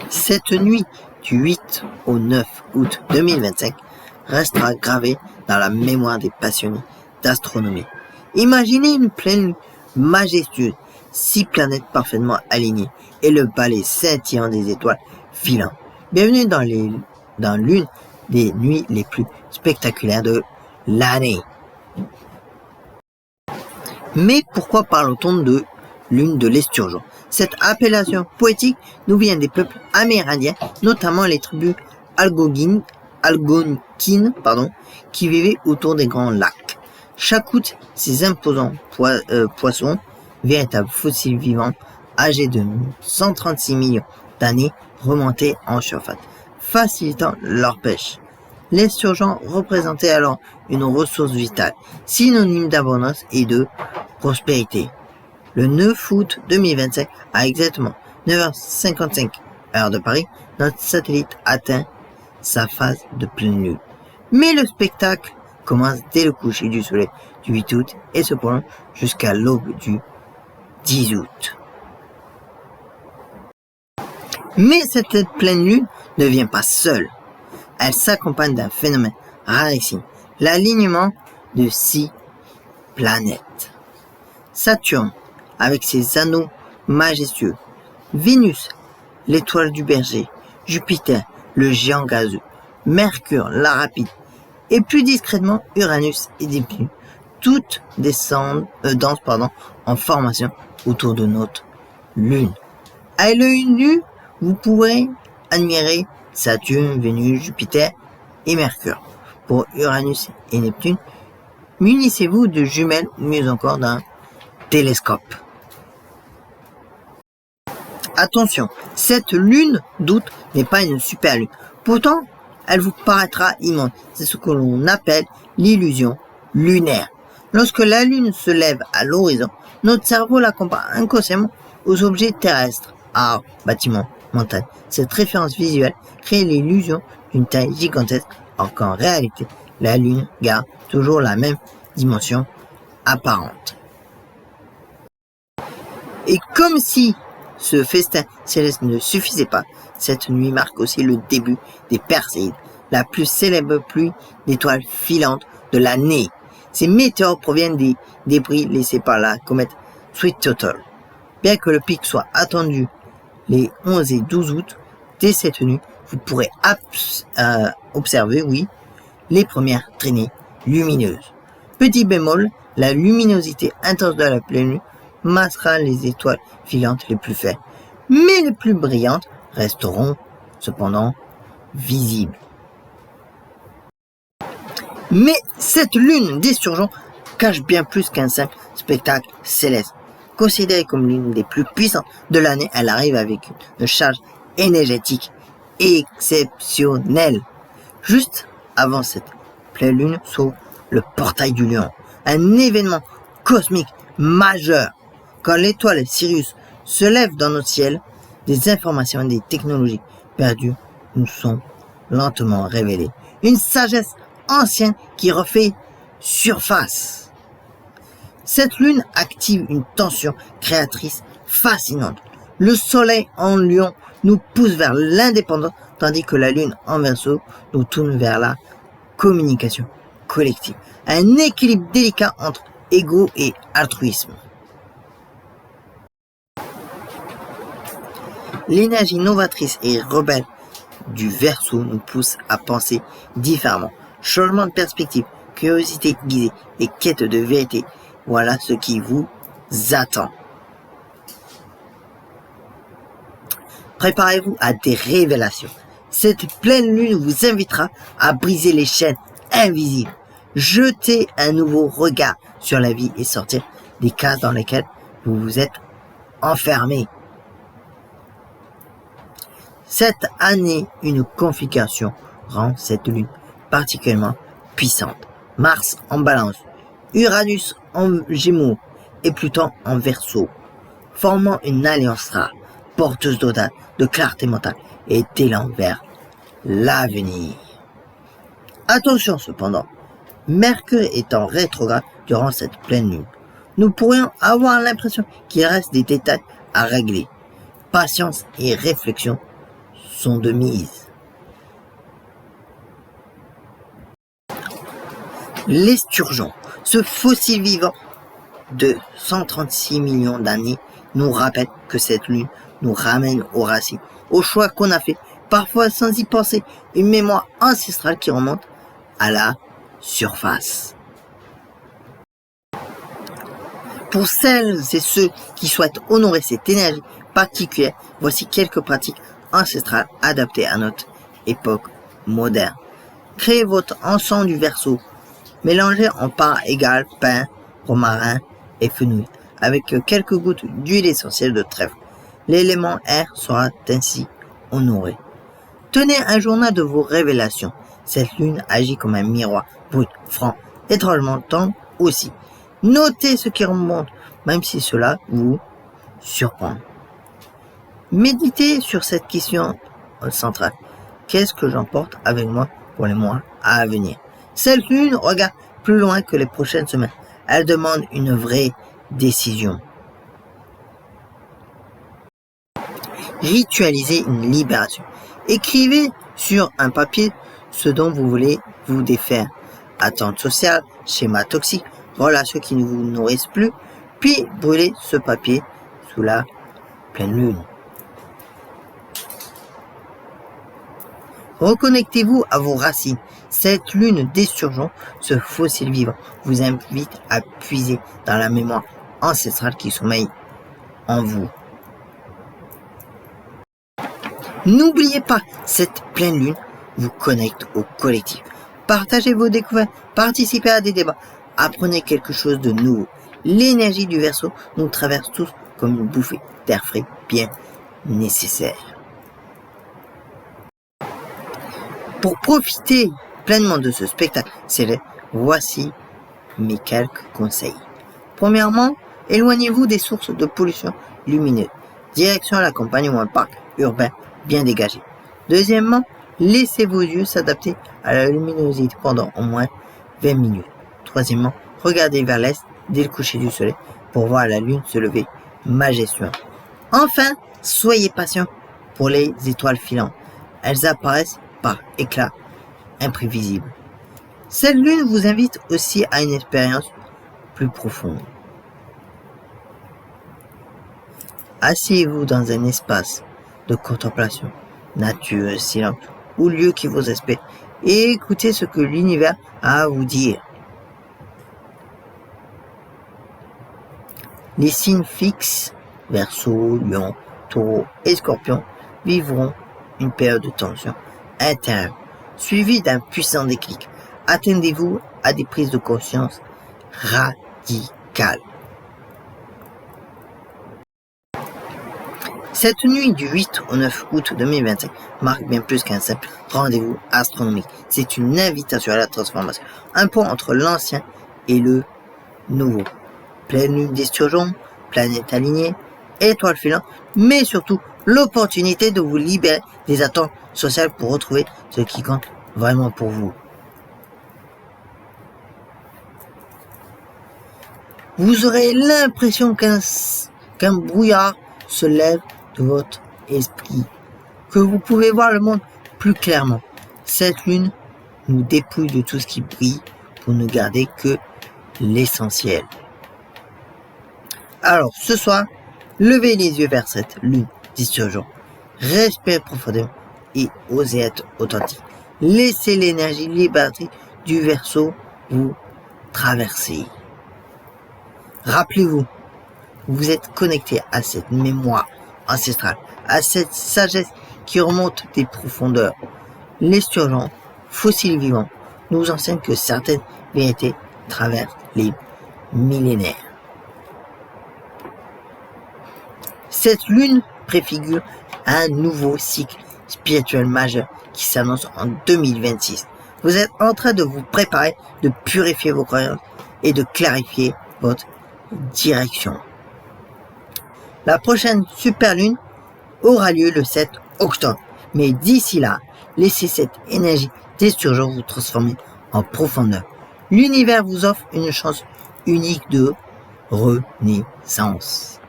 Cette nuit du 8 au 9 août 2025 restera gravée dans la mémoire des passionnés d'astronomie. Imaginez une pleine lune majestueuse, 6 planètes parfaitement alignées et le balai scintillant des étoiles filantes. Bienvenue dans l'une des nuits les plus spectaculaires de l'année. Mais pourquoi parle-t-on de lune de l'Esturgeon? Cette appellation poétique nous vient des peuples amérindiens, notamment les tribus algonquines, qui vivaient autour des grands lacs. Chaque août, ces imposants poissons, véritables fossiles vivants, âgés de 136 millions d'années, remontaient en surface, facilitant leur pêche. L'esturgeon représentait alors une ressource vitale, synonyme d'abondance et de prospérité. Le 9 août 2025, à exactement 9h55 heure de Paris, notre satellite atteint sa phase de pleine lune. Mais le spectacle commence dès le coucher du soleil du 8 août et se prolonge jusqu'à l'aube du 10 août. Mais cette pleine lune ne vient pas seule. Elle s'accompagne d'un phénomène rarissime, l'alignement de 6 planètes. Saturne, avec ses anneaux majestueux, Vénus, l'étoile du berger, Jupiter, le géant gazeux, Mercure, la rapide, et plus discrètement Uranus et Neptune, toutes dansent en formation autour de notre Lune. À l'œil nu, vous pourrez admirer Saturne, Vénus, Jupiter et Mercure. Pour Uranus et Neptune, munissez-vous de jumelles ou mieux encore d'un télescope. Attention, cette lune d'août n'est pas une super lune. Pourtant, elle vous paraîtra immense. C'est ce que l'on appelle l'illusion lunaire. Lorsque la lune se lève à l'horizon, notre cerveau la compare inconsciemment aux objets terrestres, arbres, bâtiments, montagnes. Cette référence visuelle crée l'illusion d'une taille gigantesque, alors qu'en réalité, la lune garde toujours la même dimension apparente. Et comme si ce festin céleste ne suffisait pas, cette nuit marque aussi le début des Perséides, la plus célèbre pluie d'étoiles filantes de l'année. Ces météores proviennent des débris laissés par la comète Sweet Turtle. Bien que le pic soit attendu les 11 et 12 août, dès cette nuit, vous pourrez observer, les premières traînées lumineuses. Petit bémol, la luminosité intense de la pleine lune masquera les étoiles filantes les plus faibles, mais les plus brillantes resteront cependant visibles. Mais cette lune d'Esturgeon cache bien plus qu'un simple spectacle céleste. Considérée comme l'une des plus puissantes de l'année, elle arrive avec une charge énergétique exceptionnelle. Juste avant cette pleine lune s'ouvre le portail du Lion, un événement cosmique majeur. Quand l'étoile Sirius se lève dans notre ciel, des informations et des technologies perdues nous sont lentement révélées. Une sagesse ancienne qui refait surface. Cette lune active une tension créatrice fascinante. Le soleil en Lion nous pousse vers l'indépendance, tandis que la lune en Verseau nous tourne vers la communication collective. Un équilibre délicat entre ego et altruisme. L'énergie novatrice et rebelle du Verseau nous pousse à penser différemment. Changement de perspective, curiosité guidée et quête de vérité, voilà ce qui vous attend. Préparez-vous à des révélations. Cette pleine lune vous invitera à briser les chaînes invisibles, jeter un nouveau regard sur la vie et sortir des cases dans lesquelles vous vous êtes enfermé. Cette année, une configuration rend cette lune particulièrement puissante. Mars en Balance, Uranus en Gémeaux et Pluton en Verseau, formant une alliance rare, porteuse d'audace, de clarté mentale et d'élan vers l'avenir. Attention cependant, Mercure est en rétrograde durant cette pleine lune. Nous pourrions avoir l'impression qu'il reste des détails à régler. Patience et réflexion sont de mise. L'esturgeon, ce fossile vivant de 136 millions d'années, nous rappelle que cette lune nous ramène aux racines, aux choix qu'on a fait, parfois sans y penser, une mémoire ancestrale qui remonte à la surface. Pour celles et ceux qui souhaitent honorer cette énergie particulière, voici quelques pratiques ancestrales adaptées à notre époque moderne. Créez votre encens du Verseau. Mélangez en part égale pain, romarin et fenouil, avec quelques gouttes d'huile essentielle de trèfle. L'élément air sera ainsi honoré. Tenez un journal de vos révélations. Cette lune agit comme un miroir brut, franc, étrangement tendre aussi. Notez ce qui remonte, même si cela vous surprend. Méditez sur cette question centrale. Qu'est-ce que j'emporte avec moi pour les mois à venir? Cette lune regarde plus loin que les prochaines semaines. Elle demande une vraie décision. Ritualisez une libération. Écrivez sur un papier ce dont vous voulez vous défaire. Attente sociale, schéma toxique, relations qui ne vous nourrissent plus, puis brûlez ce papier sous la pleine lune. Reconnectez-vous à vos racines. Cette lune d'esturgeon, ce fossile vivant, vous invite à puiser dans la mémoire ancestrale qui sommeille en vous. N'oubliez pas, cette pleine lune vous connecte au collectif. Partagez vos découvertes, participez à des débats, apprenez quelque chose de nouveau. L'énergie du Verseau nous traverse tous comme une bouffée d'air frais bien nécessaire. Pour profiter pleinement de ce spectacle célèbre, voici mes quelques conseils. Premièrement, éloignez-vous des sources de pollution lumineuse. Direction à la campagne ou un parc urbain bien dégagé. Deuxièmement, laissez vos yeux s'adapter à la luminosité pendant au moins 20 minutes. Troisièmement, regardez vers l'est dès le coucher du soleil pour voir la lune se lever majestueuse. Enfin, soyez patient pour les étoiles filantes. Elles apparaissent par éclats imprévisibles. Cette lune vous invite aussi à une expérience plus profonde. Asseyez-vous dans un espace de contemplation, nature, silence ou lieu qui vous inspire et écoutez ce que l'univers a à vous dire. Les signes fixes, Verseau, Lion, Taureau et Scorpion, vivront une période de tension intérieure, suivie d'un puissant déclic. Attendez-vous à des prises de conscience radicales. Cette nuit du 8 au 9 août 2025 marque bien plus qu'un simple rendez-vous astronomique. C'est une invitation à la transformation, un pont entre l'ancien et le nouveau. Pleine lune d'esturgeon, planète alignée, étoile filante, mais surtout l'opportunité de vous libérer des attentes sociales pour retrouver ce qui compte vraiment pour vous. Vous aurez l'impression qu'un brouillard se lève de votre esprit, que vous pouvez voir le monde plus clairement. Cette lune nous dépouille de tout ce qui brille pour ne garder que l'essentiel. Alors, ce soir, levez les yeux vers cette lune d'esturgeon. Respirez profondément et osez être authentique. Laissez l'énergie libératrice du Verseau vous traverser. Rappelez-vous, vous êtes connecté à cette mémoire ancestrale, à cette sagesse qui remonte des profondeurs. L'esturgeon, fossile vivant, nous enseigne que certaines vérités traversent les millénaires. Cette lune préfigure un nouveau cycle spirituel majeur qui s'annonce en 2026. Vous êtes en train de vous préparer, de purifier vos croyances et de clarifier votre direction. La prochaine super lune aura lieu le 7 octobre. Mais d'ici là, laissez cette énergie d'esturgeon vous transformer en profondeur. L'univers vous offre une chance unique de renaissance.